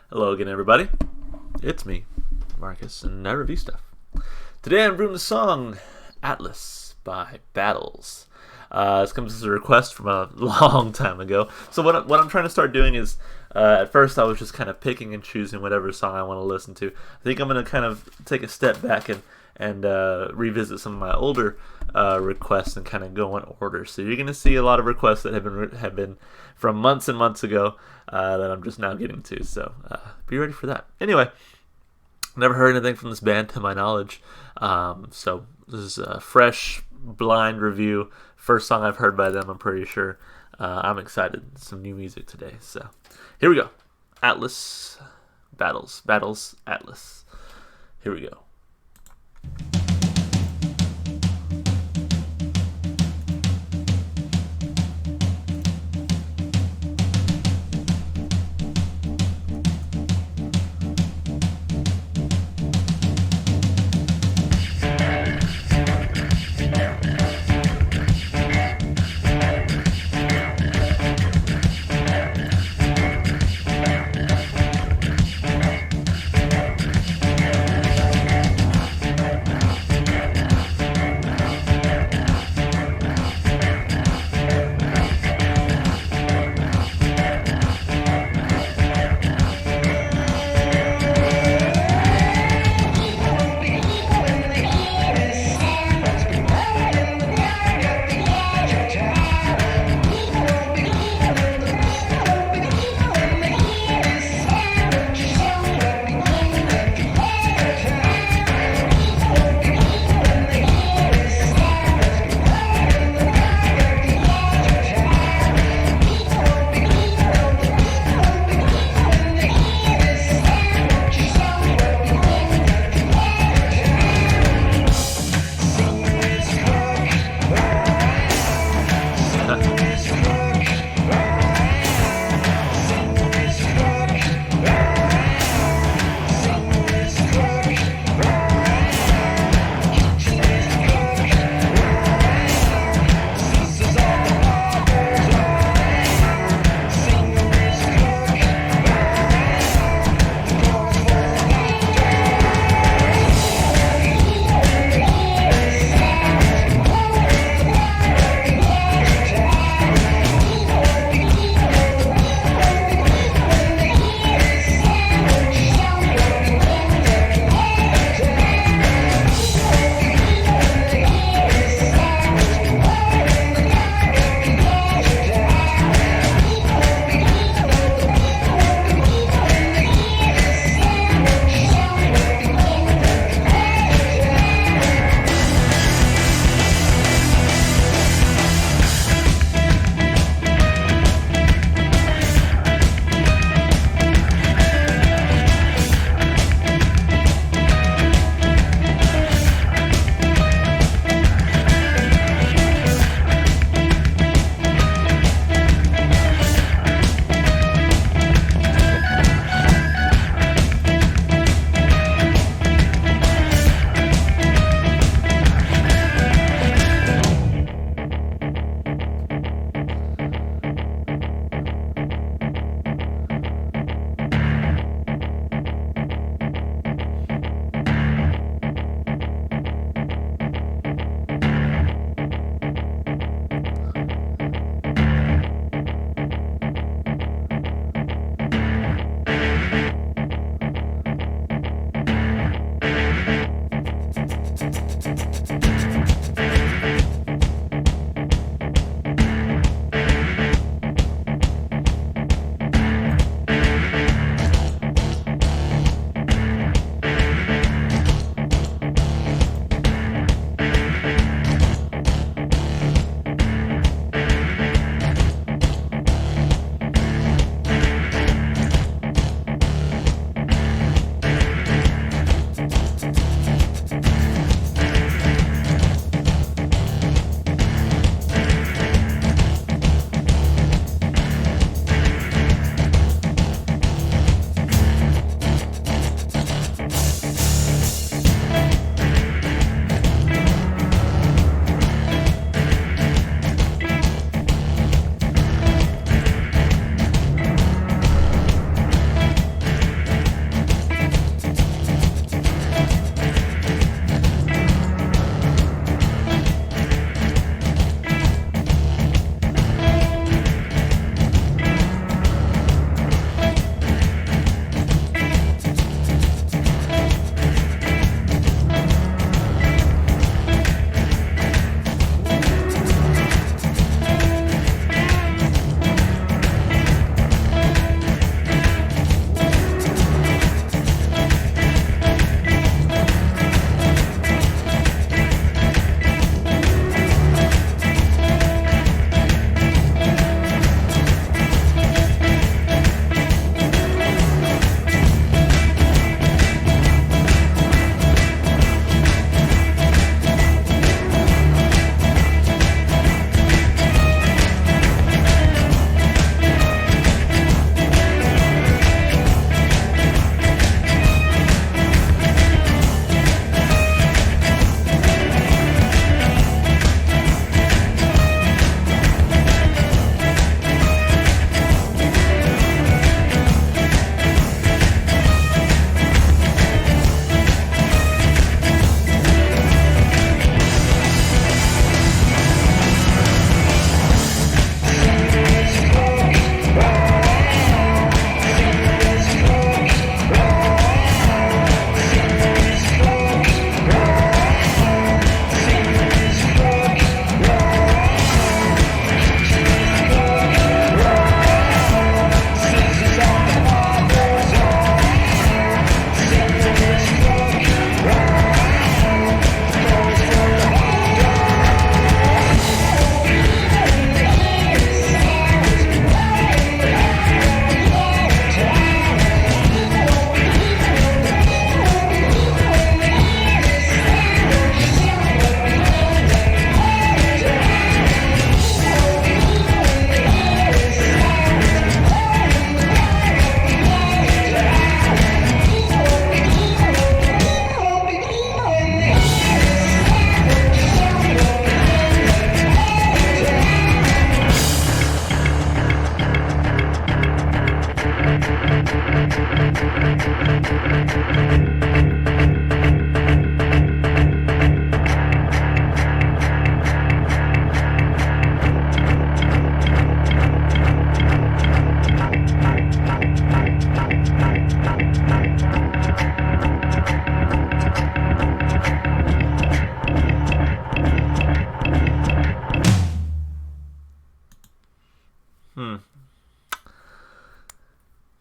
Hello again, everybody. It's me, Marcus, and I review stuff. Today I'm reviewing the song Atlas by Battles. This comes as a request from a long time ago. So what I'm trying to start doing is, at first I was just kind of picking and choosing whatever song I want to listen to. I think I'm going to kind of take a step back and revisit some of my older requests and kind of go in order. So you're going to see a lot of requests that have been from months and months ago that I'm just now getting to. So be ready for that. Anyway, never heard anything from this band to my knowledge. So this is a fresh, blind review. First song I've heard by them, I'm pretty sure. I'm excited. Some new music today. So here we go. Atlas, Battles, Atlas. Here we go.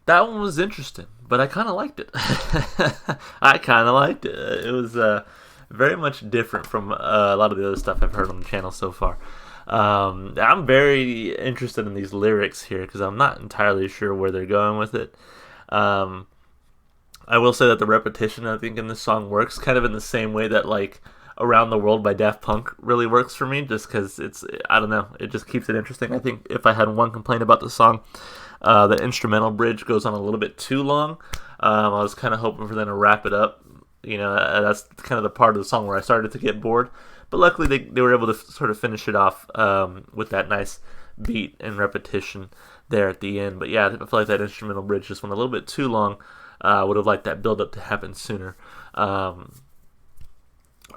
That one was interesting, but I kind of liked it. I kind of liked it. It was very much different from a lot of the other stuff I've heard on the channel so far. I'm very interested in these lyrics here because I'm not entirely sure where they're going with it. I will say that the repetition, I think, in this song works kind of in the same way that, like, Around the World by Daft Punk really works for me, just because it's, I don't know, it just keeps it interesting. I think if I had one complaint about the song, the instrumental bridge goes on a little bit too long. I was kind of hoping for them to wrap it up. You know, that's kind of the part of the song where I started to get bored. But luckily they were able to sort of finish it off with that nice beat and repetition there at the end. But yeah, I feel like that instrumental bridge just went a little bit too long. Would have liked that build-up to happen sooner.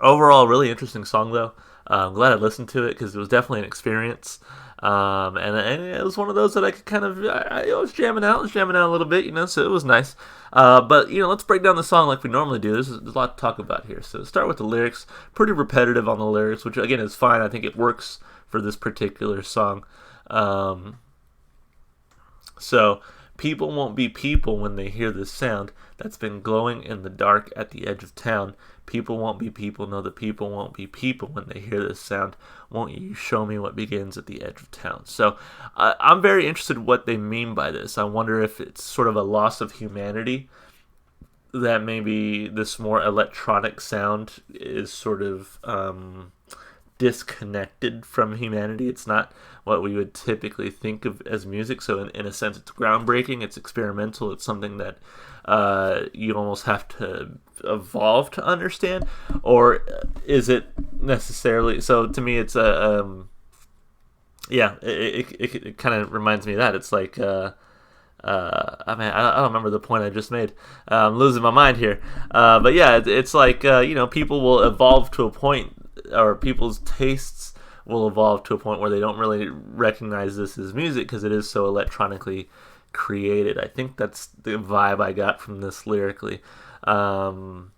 Overall, really interesting song, though. I'm glad I listened to it because it was definitely an experience. And it was one of those that I could kind of, I was jamming out a little bit, you know, so it was nice. But, you know, let's break down the song like we normally do. There's a lot to talk about here. So start with the lyrics. Pretty repetitive on the lyrics, which, again, is fine. I think it works for this particular song. So, people won't be people when they hear this sound that's been glowing in the dark at the edge of town. People won't be people, no, the people won't be people when they hear this sound. Won't you show me what begins at the edge of town? So I'm very interested in what they mean by this. I wonder if it's sort of a loss of humanity, that maybe this more electronic sound is sort of disconnected from humanity. It's not what we would typically think of as music. So in a sense, it's groundbreaking, it's experimental, it's something that you almost have to evolve to understand. Or is it necessarily? So to me, it's a it kind of reminds me of that. It's like I don't remember the point I just made. I'm losing my mind here. But yeah, it's like you know, people will evolve to a point, or people's tastes will evolve to a point where they don't really recognize this as music because it is so electronically created. I think that's the vibe I got from this lyrically. There's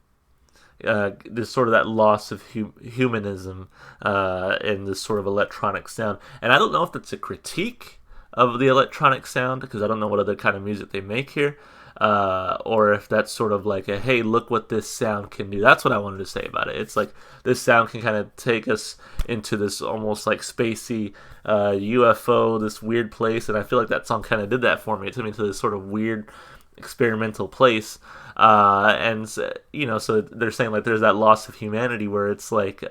sort of that loss of humanism in this sort of electronic sound. And I don't know if that's a critique of the electronic sound, because I don't know what other kind of music they make here, or if that's sort of like a, hey, look what this sound can do. That's what I wanted to say about it. It's like this sound can kind of take us into this almost like spacey UFO, this weird place, and I feel like that song kind of did that for me. It took me to this sort of weird experimental place, and you know, so they're saying like there's that loss of humanity where it's like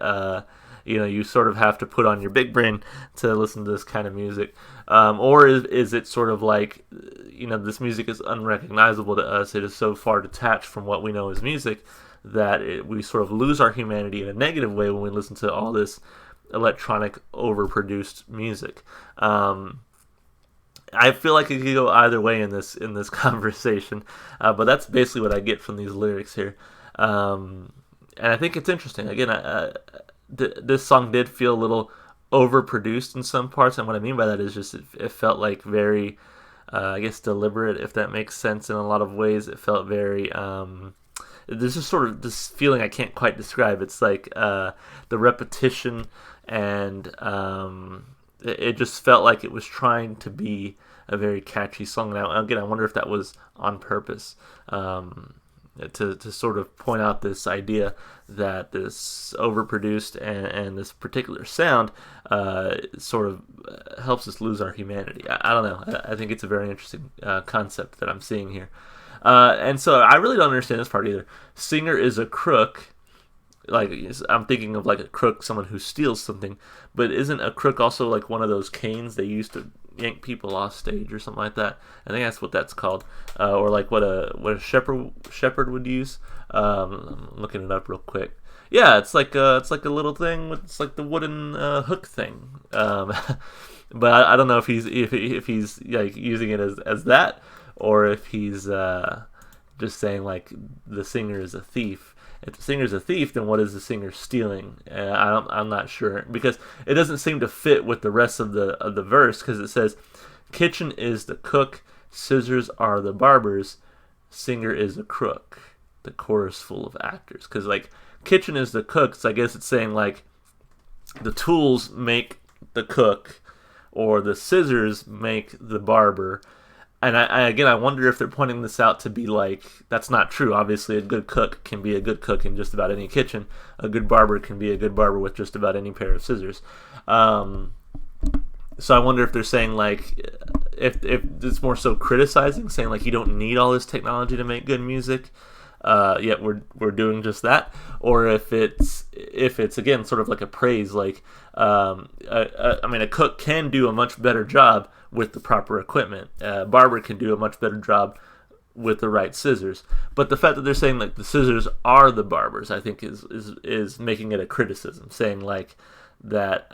you know, you sort of have to put on your big brain to listen to this kind of music. Or is it sort of like, you know, this music is unrecognizable to us. It is so far detached from what we know as music that we sort of lose our humanity in a negative way when we listen to all this electronic, overproduced music. I feel like it could go either way in this conversation, but that's basically what I get from these lyrics here. And I think it's interesting. Again, this song did feel a little overproduced in some parts, and what I mean by that is just it felt like very, I guess, deliberate, if that makes sense. In a lot of ways, it felt very. There's just sort of this feeling I can't quite describe. It's like the repetition, and it just felt like it was trying to be a very catchy song. Now, again, I wonder if that was on purpose. To sort of point out this idea that this overproduced and this particular sound sort of helps us lose our humanity. I don't know. I think it's a very interesting concept that I'm seeing here. And so I really don't understand this part either. Singer is a crook. Like, I'm thinking of like a crook, someone who steals something, but isn't a crook also like one of those canes they used to yank people off stage or something like that? I think that's what that's called, or like what a shepherd would use. I'm looking it up real quick. Yeah, it's like a little thing. It's like the wooden hook thing. But I don't know if he's like using it as that, or if he's just saying like the singer is a thief. If the singer's a thief, then what is the singer stealing? I'm not sure, because it doesn't seem to fit with the rest of the verse, because it says, "Kitchen is the cook, scissors are the barbers, singer is a crook, the chorus full of actors." Because like kitchen is the cook, so I guess it's saying like the tools make the cook, or the scissors make the barber. And I wonder if they're pointing this out to be like, that's not true. Obviously, a good cook can be a good cook in just about any kitchen. A good barber can be a good barber with just about any pair of scissors. So I wonder if they're saying like, if it's more so criticizing, saying like you don't need all this technology to make good music, yet we're doing just that, or if it's again sort of like a praise, like I mean, a cook can do a much better job with the proper equipment. Barber can do a much better job with the right scissors. But the fact that they're saying like the scissors are the barbers, I think is making it a criticism, saying like that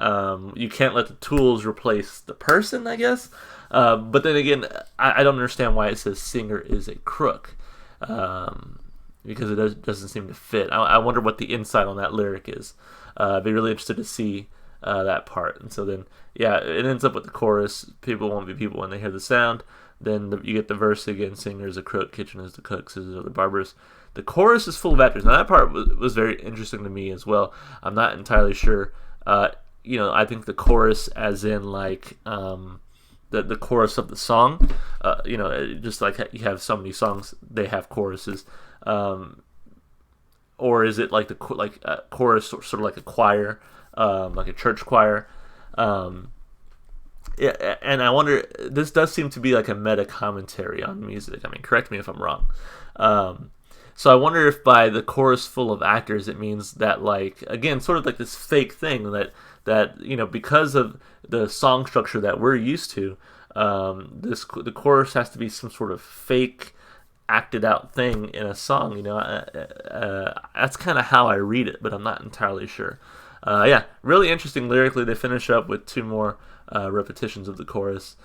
you can't let the tools replace the person, I guess. But then again, I don't understand why it says singer is a crook, because it doesn't seem to fit. I wonder what the insight on that lyric is. I'd be really interested to see that part. And so then, yeah, it ends up with the chorus. People won't be people when they hear the sound. Then you get the verse again. Singer is a crook, kitchen is the cook, scissors are the barbers. The chorus is full of actors. Now that part was very interesting to me as well. I'm not entirely sure. I think the chorus, as in like the chorus of the song. Just like you have so many songs, they have choruses. Or is it like a chorus, sort of like a choir, like a church choir? Yeah, and I wonder, this does seem to be like a meta commentary on music. I mean, correct me if I'm wrong. So I wonder if by the chorus full of actors, it means that, like, again, sort of like this fake thing that because of the song structure that we're used to, the chorus has to be some sort of fake, acted out thing in a song. That's kind of how I read it, but I'm not entirely sure. Really interesting lyrically. They finish up with two more repetitions of the chorus.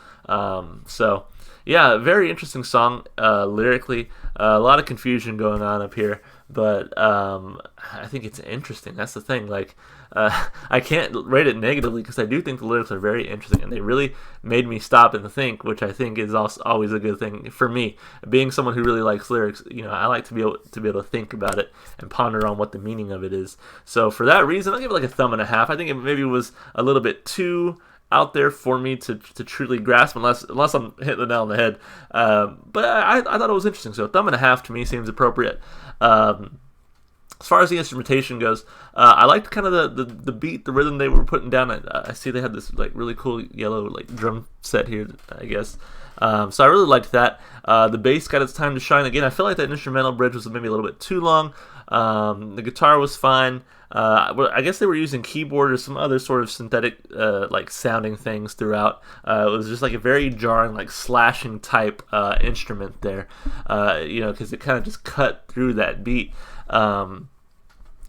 Very interesting song lyrically. A lot of confusion going on up here, but I think it's interesting. That's the thing. Like, I can't rate it negatively because I do think the lyrics are very interesting, and they really made me stop and think, which I think is also always a good thing for me. Being someone who really likes lyrics, I like to be able to think about it and ponder on what the meaning of it is. So for that reason, I'll give it like a 3.5. I think it maybe was a little bit too out there for me to truly grasp, unless I'm hitting the nail on the head. But I thought it was interesting. So 3.5 to me seems appropriate. As far as the instrumentation goes, I liked kind of the beat, the rhythm they were putting down. I see they had this like really cool yellow like drum set here, I guess. So I really liked that. The bass got its time to shine. Again, I feel like that instrumental bridge was maybe a little bit too long. The guitar was fine. I guess they were using keyboard or some other sort of synthetic like sounding things throughout. It was just like a very jarring, like slashing type instrument there, because it kind of just cut through that beat.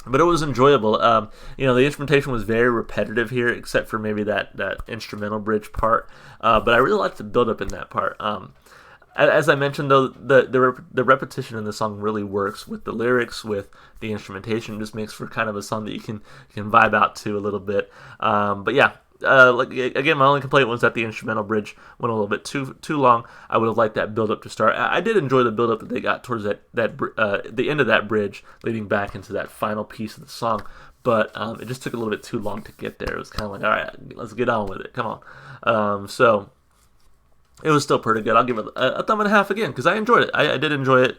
But it was enjoyable. The instrumentation was very repetitive here, except for maybe that instrumental bridge part. But I really liked the build up in that part. As I mentioned, though, the repetition in the song really works with the lyrics, with the instrumentation. It just makes for kind of a song that you can vibe out to a little bit. Again, my only complaint was that the instrumental bridge went a little bit too long. I would have liked that build up to start. I did enjoy the build up that they got towards the end of that bridge, leading back into that final piece of the song. But it just took a little bit too long to get there. It was kind of like, all right, let's get on with it. Come on. So it was still pretty good. I'll give it a 3.5 again because I enjoyed it. I did enjoy it.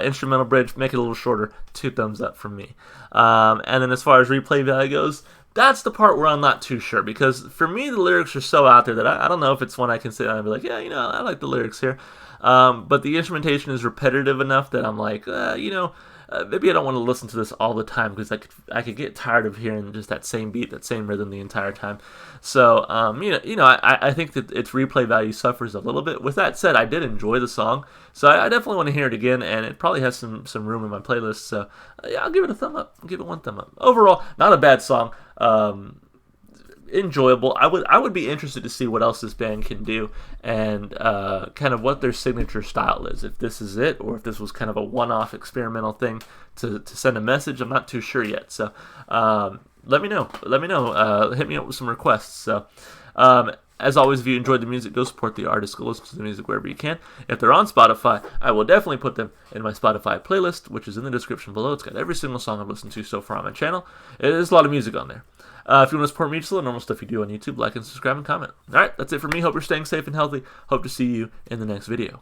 Instrumental bridge, make it a little shorter. 2 thumbs up from me. And then as far as replay value goes, that's the part where I'm not too sure, because for me the lyrics are so out there that I don't know if it's one I can sit down and be like, I like the lyrics here. But the instrumentation is repetitive enough that I'm like, maybe I don't want to listen to this all the time, because I could get tired of hearing just that same beat, that same rhythm the entire time. So, I think that its replay value suffers a little bit. With that said, I did enjoy the song, so I definitely want to hear it again, and it probably has some room in my playlist. So, I'll give it a thumb up. I'll give it 1 thumb up. Overall, not a bad song. enjoyable. I would be interested to see what else this band can do and kind of what their signature style is. If this is it, or if this was kind of a one-off experimental thing to send a message. I'm not too sure yet. So let me know. Let me know. Hit me up with some requests. So. As always, if you enjoyed the music, go support the artist. Go listen to the music wherever you can. If they're on Spotify, I will definitely put them in my Spotify playlist, which is in the description below. It's got every single song I've listened to so far on my channel. There's a lot of music on there. If you want to support me, just the normal stuff you do on YouTube, like and subscribe and comment. All right, that's it for me. Hope you're staying safe and healthy. Hope to see you in the next video.